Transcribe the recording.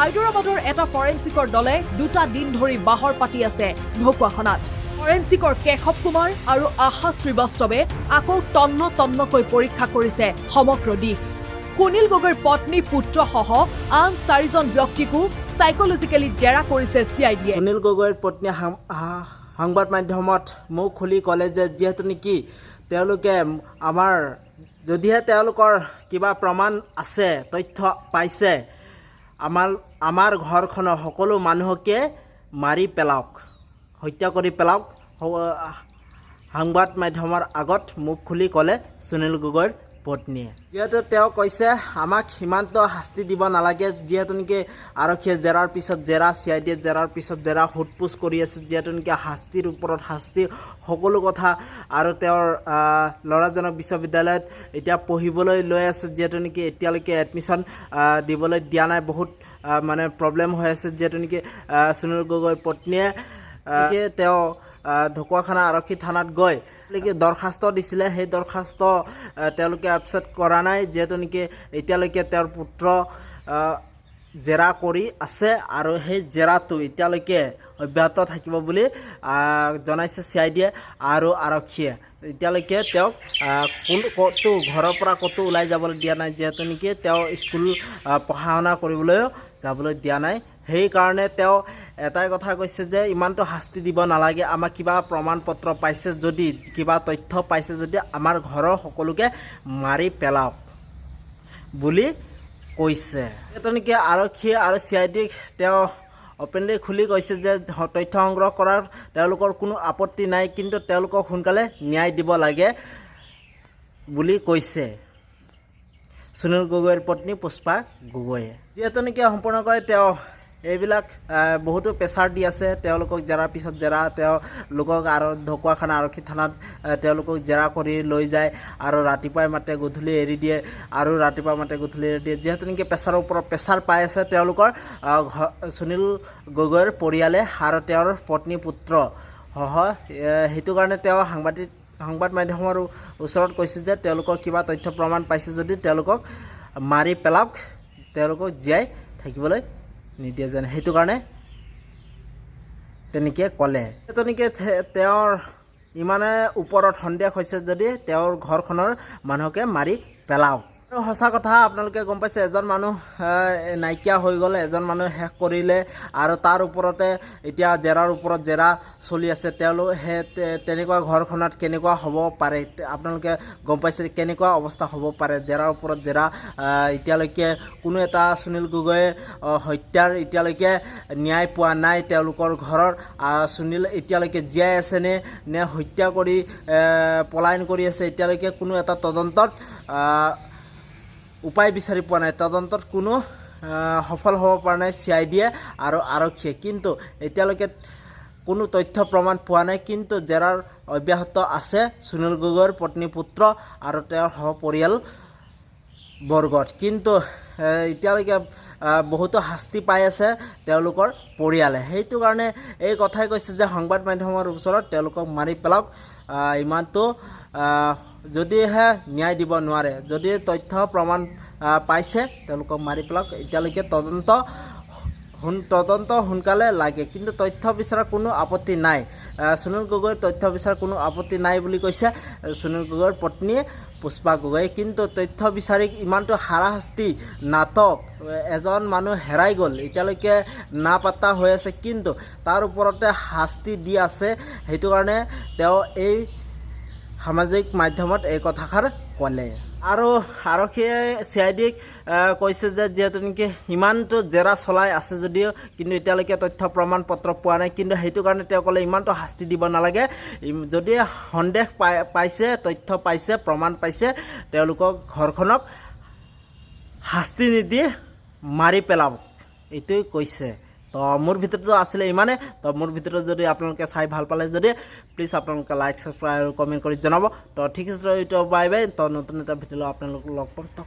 হায়দৰাবাদৰ এটা ফৰেন্সিকৰ দলে 2টা দিন ধৰি বাহৰ পাতি আছে ঢকুৱাখানাত। ফৰেন্সিকৰ কেশৱ কুমাৰ আৰু আশা শ্ৰীবাস্তৱে আকৌ তন্নকৈ পৰীক্ষা কৰিছে সমগ্ৰ দিশ। সুনীল গগৈৰ পত্নী পুত্ৰ সহ আন 4জন ব্যক্তিকো সাইকোলজিক্যালি জেৰা কৰিছে CIDয়ে। সুনীল গগৈৰ পত্নী সংবাদ মাধ্যমত মুখ খুলি ক'লে যে যিহেতু নেকি তেওঁলোকে যদিহে তেওঁলোকৰ কিবা প্ৰমাণ আছে, তথ্য পাইছে, আমাৰ ঘৰখনৰ সকলো মানুহকে মাৰি পেলাওক, হত্যা কৰি পেলাওক। সংবাদ মাধ্যমৰ আগত মুখ খুলি ক'লে সুনীল গগৈৰ পত্নীয়ে। যিহেতু তেওঁ কৈছে আমাক সিমান্ত শাস্তি দিব নালাগে, যিহেতু নেকি আৰক্ষীয়ে জেৰাৰ পিছত জেৰা, CIDয়ে জেৰাৰ পিছত জেৰা সোধপোছ কৰি আছে, যিহেতু নেকি শাস্তিৰ ওপৰত শাস্তি সকলো কথা। আৰু তেওঁৰ ল'ৰাজনক বিশ্ববিদ্যালয়ত এতিয়া পঢ়িবলৈ লৈ আছে, যিহেতু নেকি এতিয়ালৈকে এডমিশ্যন দিবলৈ দিয়া নাই, বহুত মানে প্ৰব্লেম হৈ আছে। যিহেতু নেকি সুনীল গগৈৰ পত্নীয়ে তেওঁ ঢকুৱাখানা আৰক্ষী থানাত গৈ দৰখাস্ত দিছিলে। সেই দৰখাস্ত তেওঁলোকে একচেপ্ট কৰা নাই, যিহেতু নেকি এতিয়ালৈকে তেওঁৰ পুত্ৰ জেৰা কৰি আছে আৰু সেই জেৰাটো এতিয়ালৈকে অব্যাহত থাকিব বুলি জনাইছে CIDয়ে আৰু আৰক্ষীয়ে। এতিয়ালৈকে তেওঁক ক'তো ঘৰৰ পৰা ক'তো ওলাই যাবলৈ দিয়া নাই, যিহেতু নেকি তেওঁ স্কুল পঢ়া শুনা কৰিবলৈও যাবলৈ দিয়া নাই। সেইকাৰণে তেওঁ এটাই কথা কৈছে যে ইমানটো শাস্তি দিব নালাগে, আমাক কিবা প্ৰমাণ পত্ৰ পাইছে যদি, কিবা তথ্য পাইছে যদি আমাৰ ঘৰৰ সকলোকে মাৰি পেলাওক বুলি কৈছে। তেনেকৈ আৰক্ষী আৰু CIDক তেওঁ অপেনলি খুলি কৈছে যে তথ্য সংগ্ৰহ কৰাৰ তেওঁলোকৰ কোনো আপত্তি নাই, কিন্তু তেওঁলোকক সোনকালে ন্যায় দিব লাগে বুলি কৈছে সুনীল গগৈৰ পত্নী পুষ্পা গগৈয়ে। যিহেতু নেকি সম্পূৰ্ণকৈ তেওঁ এইবিলাক বহুতো প্ৰেছাৰ দি আছে, তেওঁলোকক জেৰাৰ পিছত জেৰা, তেওঁলোকক আৰু ঢকুৱাখানা আৰক্ষী থানাত তেওঁলোকক জেৰা কৰি লৈ যায় আৰু ৰাতিপুৱাই মাতে গধূলি এৰি দিয়ে, আৰু ৰাতিপুৱা মাতে গধূলি এৰি দিয়ে। যিহেতু নেকি প্ৰেছাৰৰ ওপৰত প্ৰেছাৰ পাই আছে তেওঁলোকৰ সুনীল গগৈৰ পৰিয়ালে আৰু তেওঁৰ পত্নী পুত্ৰ সহ। সেইটো কাৰণে তেওঁ সংবাদ মাধ্যমৰ ওচৰত কৈছে যে তেওঁলোকৰ কিবা তথ্য প্ৰমাণ পাইছে যদি তেওঁলোকক মাৰি পেলাওক, তেওঁলোকক জীয়াই থাকিবলৈ নিদিয়ে যেন, সেইটো কাৰণে তেনেকৈ ক'লে। তেনেকৈ তেওঁৰ ইমানে ওপৰত সন্দেহ হৈছে যদি তেওঁৰ ঘৰখনৰ মানুহকে মাৰি পেলাওক। আৰু সঁচা কথা আপোনালোকে গম পাইছে, এজন মানুহ নাইকিয়া হৈ গ'ল, এজন মানুহ শেষ কৰিলে, আৰু তাৰ ওপৰতে এতিয়া জেৰাৰ ওপৰত জেৰা চলি আছে। সেই তেনেকুৱা ঘৰখনত কেনেকুৱা হ'ব পাৰে আপোনালোকে গম পাইছে, কেনেকুৱা অৱস্থা হ'ব পাৰে। জেৰাৰ ওপৰত জেৰা, এতিয়ালৈকে কোনো এটা সুনীল গগৈৰ হত্যাৰ এতিয়ালৈকে ন্যায় পোৱা নাই তেওঁলোকৰ ঘৰৰ। সুনীল এতিয়ালৈকে জীয়াই আছে নে হত্যা কৰি পলায়ন কৰি আছে, এতিয়ালৈকে কোনো এটা তদন্তত উপায় বিচাৰি পোৱা নাই, তদন্তত কোনো সফল হ'ব পৰা নাই CIDয়ে আৰু আৰক্ষীয়ে। কিন্তু এতিয়ালৈকে কোনো তথ্য প্ৰমাণ পোৱা নাই, কিন্তু জেৰাৰ অব্যাহত আছে সুনীল গগৈৰ পত্নী পুত্ৰ আৰু তেওঁৰ সপৰিয়াল বৰ্গত। কিন্তু এতিয়ালৈকে বহুতো শাস্তি পাই আছে তেওঁলোকৰ পৰিয়ালে। সেইটো কাৰণে এই কথাই কৈছে যে সংবাদ মাধ্যমৰ ওচৰত তেওঁলোকক মাৰি পেলাওক, ইমানটো যদিহে ন্যায় দিব নোৱাৰে, যদি তথ্য প্ৰমাণ পাইছে তেওঁলোকক মাৰি পেলাওক। এতিয়ালৈকে তদন্ত সোনকালে লাগে, কিন্তু তথ্য বিচৰাৰ কোনো আপত্তি নাই। সুনীল গগৈৰ তথ্য বিচৰাৰ কোনো আপত্তি নাই বুলি কৈছে সুনীল গগৈৰ পত্নী পুষ্পা গগৈয়ে। কিন্তু তথ্য বিচাৰি ইমানটো হাৰাশাস্তি, নাটক, এজন মানুহ হেৰাই গ'ল এতিয়ালৈকে নাপাত্তা হৈ আছে, কিন্তু তাৰ ওপৰতে শাস্তি দি আছে। সেইটো কাৰণে তেওঁ এই সামাজিক মাধ্যমত এই কথাষাৰ ক'লে। আৰু আৰক্ষীয়ে CIDক কৈছে যে যিহেতু নেকি ইমানটো জেৰা চলাই আছে যদিও কিন্তু এতিয়ালৈকে তথ্য প্ৰমাণ পত্ৰ পোৱা নাই, কিন্তু সেইটো কাৰণে তেওঁ ক'লে ইমানটো শাস্তি দিব নালাগে, যদি সন্দেহ পাইছে, তথ্য পাইছে, প্ৰমাণ পাইছে, তেওঁলোকক ঘৰখনক শাস্তি নিদি মাৰি পেলাওক, এইটোৱে কৈছে। তো মোৰ ভিতৰতো আছিলে ইমানে। তো মোৰ ভিতৰত যদি আপোনালোকে চাই ভাল পালে যদি প্লিজ আপোনালোকে লাইক, ছাবস্ক্ৰাইব আৰু কমেণ্ট কৰি জনাব। তো ঠিক আছে, বাই বাই। তো নতুন এটা ভিডিঅ' আপোনালোকক লগ পাম। তো